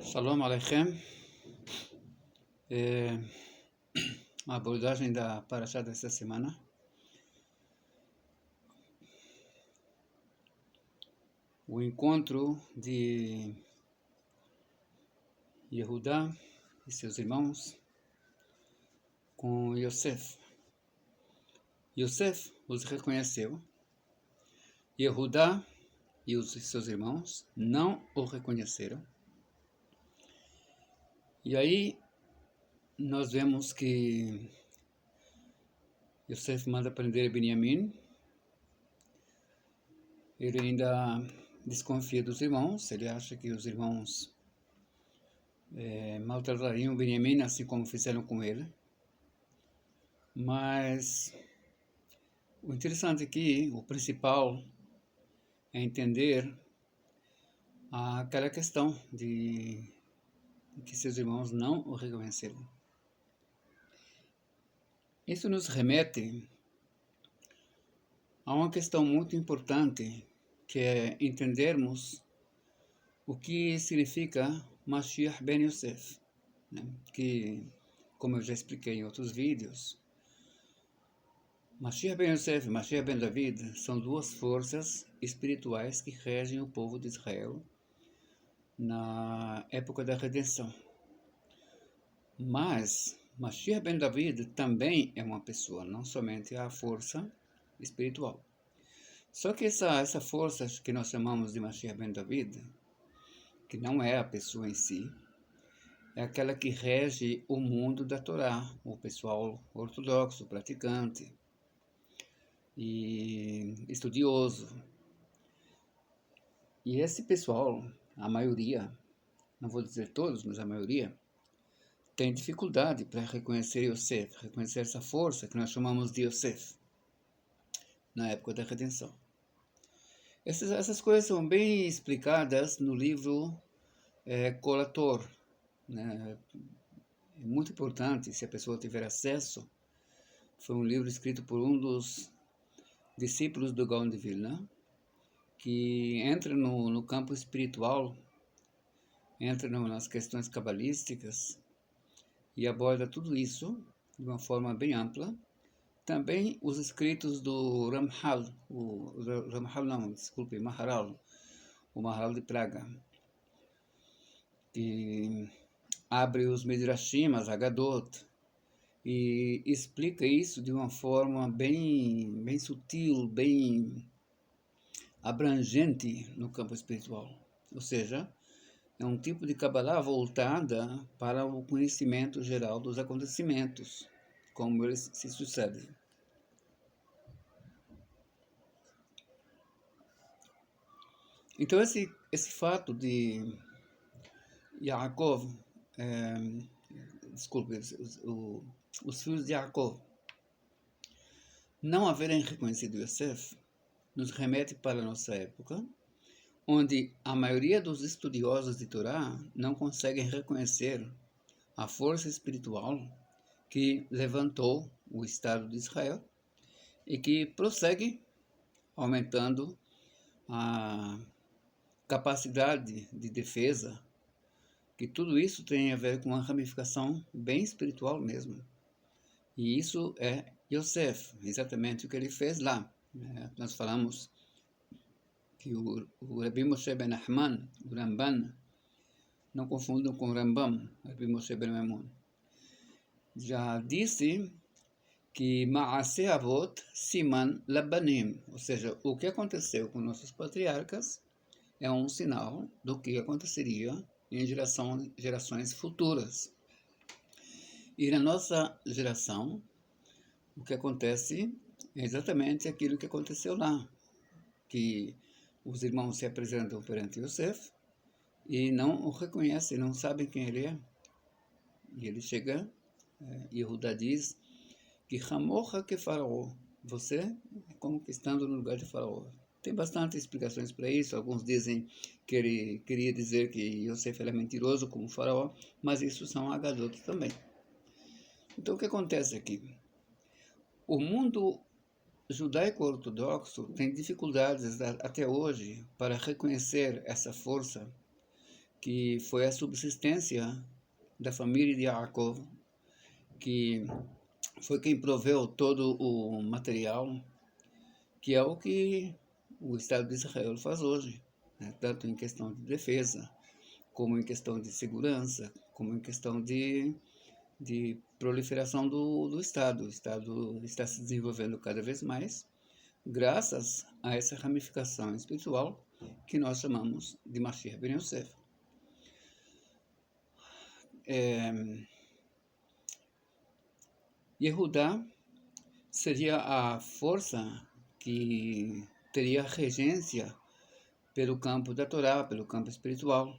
Shalom Aleichem. A abordagem da Parashá desta semana. O encontro de Yehudá e seus irmãos com Yosef. Yosef os reconheceu. Yehudá e os seus irmãos não o reconheceram. E aí nós vemos que Yosef manda prender Benjamim. Ele ainda desconfia dos irmãos. Ele acha que os irmãos maltratariam Benjamim assim como fizeram com ele. Mas o interessante aqui, o principal, é entender aquela questão de que seus irmãos não o reconheceram. Isso nos remete a uma questão muito importante, que é entendermos o que significa Mashiach ben Yosef, né? Que, como eu já expliquei em outros vídeos, Mashiach ben Yosef e Mashiach ben David são duas forças espirituais que regem o povo de Israel na época da redenção. Mas Mashiach ben David também é uma pessoa, não somente a força espiritual. Só que essa força que nós chamamos de Mashiach ben David, que não é a pessoa em si, é aquela que rege o mundo da Torá, o pessoal ortodoxo, praticante e estudioso. E esse pessoal, a maioria, não vou dizer todos, mas a maioria, tem dificuldade para reconhecer Yosef, reconhecer essa força que nós chamamos de Yosef, na época da redenção. Essas coisas são bem explicadas no livro Kol HaTor, né? É muito importante, se a pessoa tiver acesso. Foi um livro escrito por um dos discípulos do Gaon de Vilna, que entra no campo espiritual, entra nas questões cabalísticas e aborda tudo isso de uma forma bem ampla. Também os escritos do Ramchal, o Maharal de Praga, que abre os Midrashim, as Haggadot, e explica isso de uma forma bem sutil, bem abrangente no campo espiritual. Ou seja, é um tipo de Kabbalah voltada para o conhecimento geral dos acontecimentos, como eles se sucedem. Então, esse fato de Yaakov, os filhos de Yaakov não haverem reconhecido Yosef, nos remete para a nossa época, onde a maioria dos estudiosos de Torá não conseguem reconhecer a força espiritual que levantou o Estado de Israel e que prossegue aumentando a capacidade de defesa, que tudo isso tem a ver com uma ramificação bem espiritual mesmo. E isso é Yosef, exatamente o que ele fez lá. Nós falamos que o Rabbi Moshe ben Nachman, o Ramban, não confundam com o Rambam, Rabbi Moshe ben Maimon, já disse que Ma'aseh Avot Siman Labanim, ou seja, o que aconteceu com nossos patriarcas é um sinal do que aconteceria em gerações futuras. E na nossa geração, o que acontece é exatamente aquilo que aconteceu lá, que os irmãos se apresentam perante Yosef e não o reconhecem, não sabem quem ele é. E ele chega, Yehudá diz que Hamorra que Faraó, você é como que estando no lugar de Faraó. Tem bastante explicações para isso. Alguns dizem que ele queria dizer que Yosef era mentiroso como Faraó, mas isso são Haggadot também. Então o que acontece aqui? O mundo judaico-ortodoxo tem dificuldades até hoje para reconhecer essa força que foi a subsistência da família de Yaakov, que foi quem proveu todo o material, que é o que o Estado de Israel faz hoje, né? Tanto em questão de defesa, como em questão de segurança, como em questão de proliferação do Estado. O Estado está se desenvolvendo cada vez mais, graças a essa ramificação espiritual que nós chamamos de Mashiach ben Yosef. Yehudá seria a força que teria regência pelo campo da Torá, pelo campo espiritual.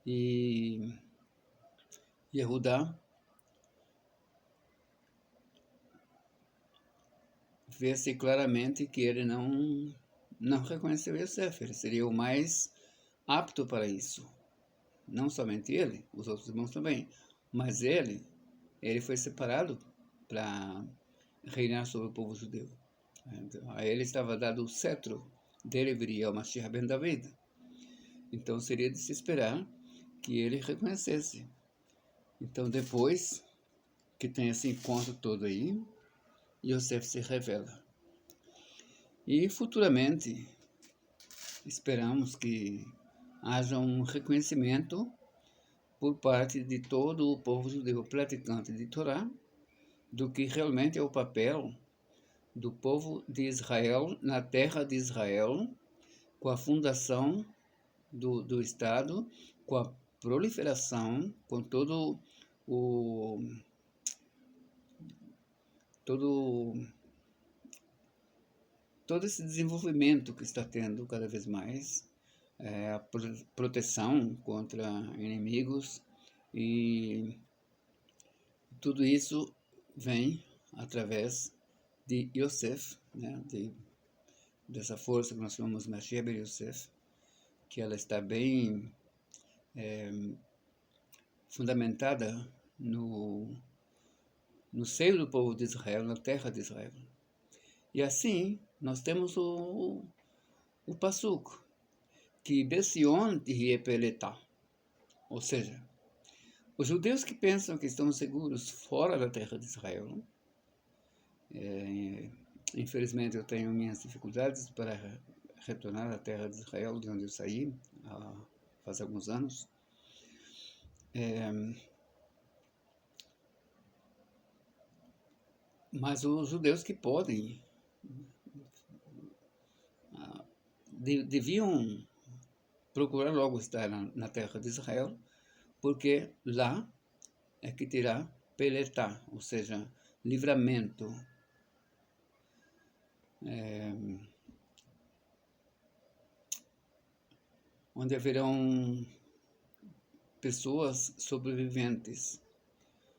E Yehudá vê-se claramente que ele não reconheceu Yosef, ele seria o mais apto para isso. Não somente ele, os outros irmãos também, mas ele foi separado para reinar sobre o povo judeu. Então, a ele estava dado o cetro, dele viria o Mashiach ben David. Então seria de se esperar que ele reconhecesse. Então depois que tem esse encontro todo aí, Yosef se revela. E futuramente esperamos que haja um reconhecimento por parte de todo o povo judeu praticante de Torá do que realmente é o papel do povo de Israel na terra de Israel, com a fundação do Estado, com a proliferação, com todo esse desenvolvimento que está tendo cada vez mais, a proteção contra inimigos, e tudo isso vem através de Yosef, né, dessa força que nós chamamos Mashiach ben Yosef, que ela está bem fundamentada no seio do povo de Israel, na terra de Israel. E assim, nós temos o Pasuk, que Besion Tihye, ou seja, os judeus que pensam que estão seguros fora da terra de Israel, infelizmente eu tenho minhas dificuldades para retornar à terra de Israel, de onde eu saí faz alguns anos. Mas os judeus que podem deviam procurar logo estar na terra de Israel, porque lá é que terá peletá, ou seja, livramento. Onde haverão pessoas sobreviventes.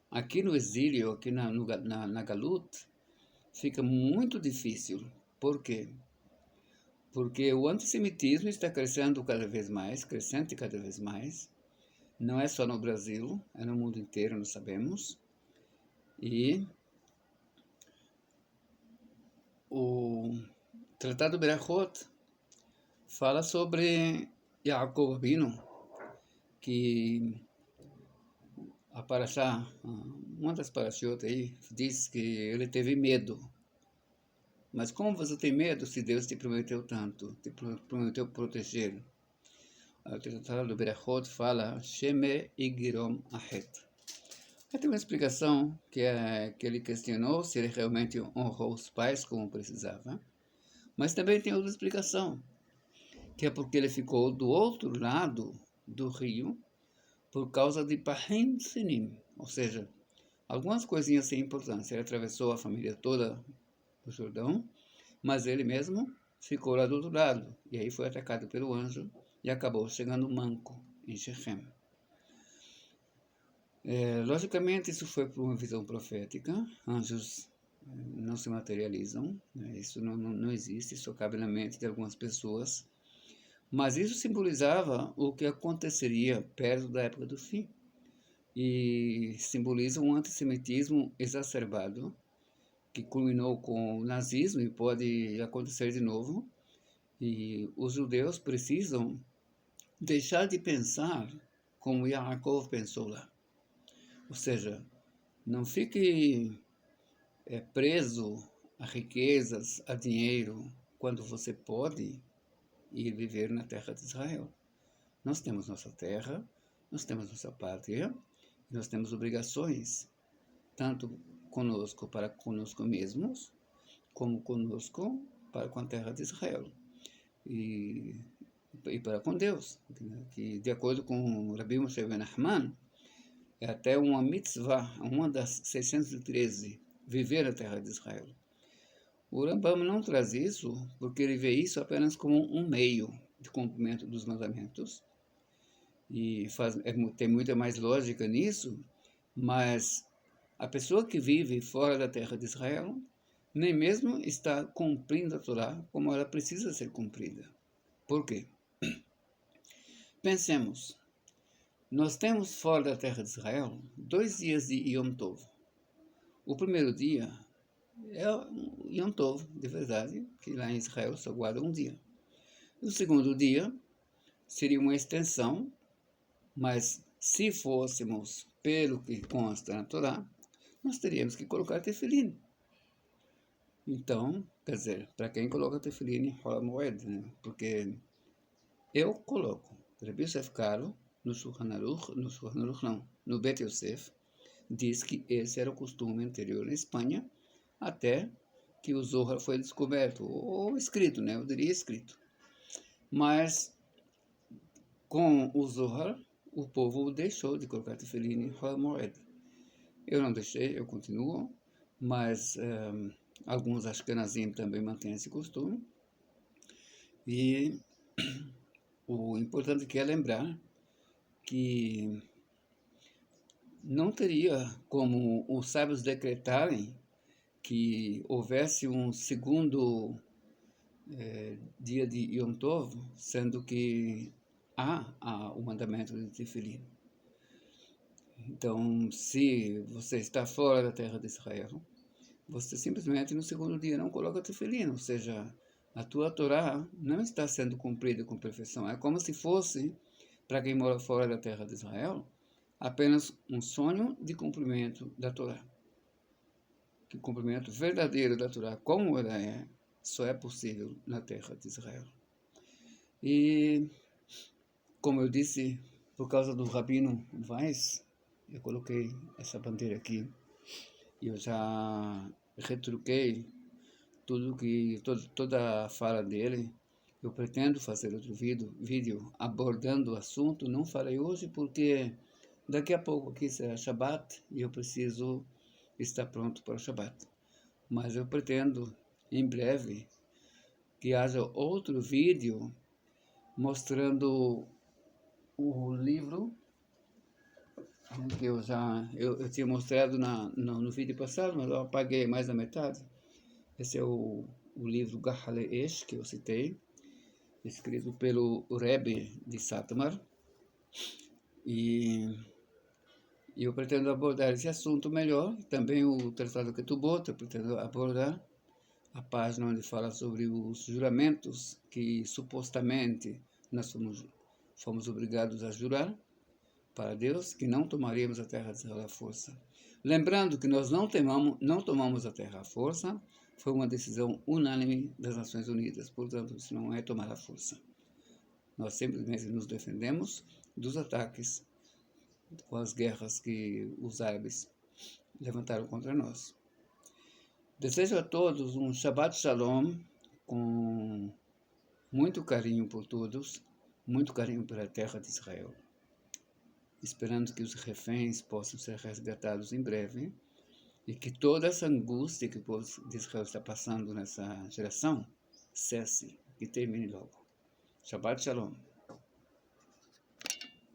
Aqui no exílio, aqui na Galut, fica muito difícil. Por quê? Porque o antissemitismo está crescendo cada vez mais, crescente cada vez mais. Não é só no Brasil, é no mundo inteiro, nós sabemos. E o Tratado Berachot fala sobre Yaakov Avinu, que a Parashá, uma das Parashot aí, diz que ele teve medo. Mas como você tem medo se Deus te prometeu tanto, te prometeu proteger? O Tratado do Berachot fala Sheme Igirom Ahet. Aí tem uma explicação que ele questionou se ele realmente honrou os pais como precisava. Mas também tem outra explicação, que é porque ele ficou do outro lado do rio por causa de Pahim Sinim, ou seja, algumas coisinhas sem importância. Ele atravessou a família toda do Jordão, mas ele mesmo ficou lá do outro lado, e aí foi atacado pelo anjo e acabou chegando manco em Shechem. Logicamente, isso foi por uma visão profética. Anjos não se materializam, né? Isso não existe, isso cabe na mente de algumas pessoas. Mas isso simbolizava o que aconteceria perto da época do fim. E simboliza um antissemitismo exacerbado, que culminou com o nazismo e pode acontecer de novo. E os judeus precisam deixar de pensar como Yaakov pensou lá. Ou seja, não fique preso a riquezas, a dinheiro, quando você pode ir viver na terra de Israel. Nós temos nossa terra, nós temos nossa pátria, nós temos obrigações, tanto conosco para conosco mesmos, como conosco para com a terra de Israel. E para com Deus, que de acordo com Rabi Moshe Ben Nachman, é até uma mitzvah, uma das 613, viver na terra de Israel. O Rambam não traz isso porque ele vê isso apenas como um meio de cumprimento dos mandamentos, e tem muita mais lógica nisso, mas a pessoa que vive fora da terra de Israel nem mesmo está cumprindo a Torá como ela precisa ser cumprida. Por quê? Pensemos, nós temos fora da terra de Israel 2 dias de Yom Tov. O primeiro dia é o Yom Tov, de verdade, que lá em Israel só guarda um dia. O segundo dia seria uma extensão, mas se fôssemos pelo que consta na Torá, nós teríamos que colocar tefilim. Então, quer dizer, para quem coloca tefilim, rola moeda, né? Porque eu coloco. Rabi Yosef Karo, no Shulchan Aruch não, no Bet Yosef, diz que esse era o costume anterior na Espanha, até que o Zohar foi descoberto, ou escrito, né? Eu diria escrito. Mas, com o Zohar, o povo deixou de colocar tefilim em rola moeda. Eu não deixei, eu continuo, mas alguns ashkenazim também mantêm esse costume. E o importante que é lembrar que não teria como os sábios decretarem que houvesse um segundo dia de Yom Tov, sendo que há o mandamento de tefilim. Então, se você está fora da terra de Israel, você simplesmente no segundo dia não coloca tefilim, ou seja, a tua Torá não está sendo cumprida com perfeição. É como se fosse, para quem mora fora da terra de Israel, apenas um sonho de cumprimento da Torá. Que o cumprimento verdadeiro da Torá, como ela é, só é possível na terra de Israel. E, como eu disse, por causa do Rabino Weiss, eu coloquei essa bandeira aqui, e eu já retruquei toda a fala dele. Eu pretendo fazer outro vídeo abordando o assunto. Não farei hoje porque daqui a pouco aqui será Shabbat e eu preciso estar pronto para o Shabbat. Mas eu pretendo, em breve, que haja outro vídeo mostrando o livro que eu tinha mostrado no vídeo passado, mas eu apaguei mais da metade. Esse é o livro Gahale Esh, que eu citei, escrito pelo Rebbe de Satmar. E eu pretendo abordar esse assunto melhor. Também o Tratado Ketubot, eu pretendo abordar a página onde fala sobre os juramentos que supostamente nós fomos obrigados a jurar para Deus, que não tomaríamos a terra de Israel à força. Lembrando que nós não tomamos a terra à força, foi uma decisão unânime das Nações Unidas, portanto, isso não é tomar à força. Nós simplesmente nos defendemos dos ataques com as guerras que os árabes levantaram contra nós. Desejo a todos um Shabbat Shalom, com muito carinho por todos, muito carinho pela terra de Israel, esperando que os reféns possam ser resgatados em breve e que toda essa angústia que o povo de Israel está passando nessa geração cesse e termine logo. Shabbat Shalom.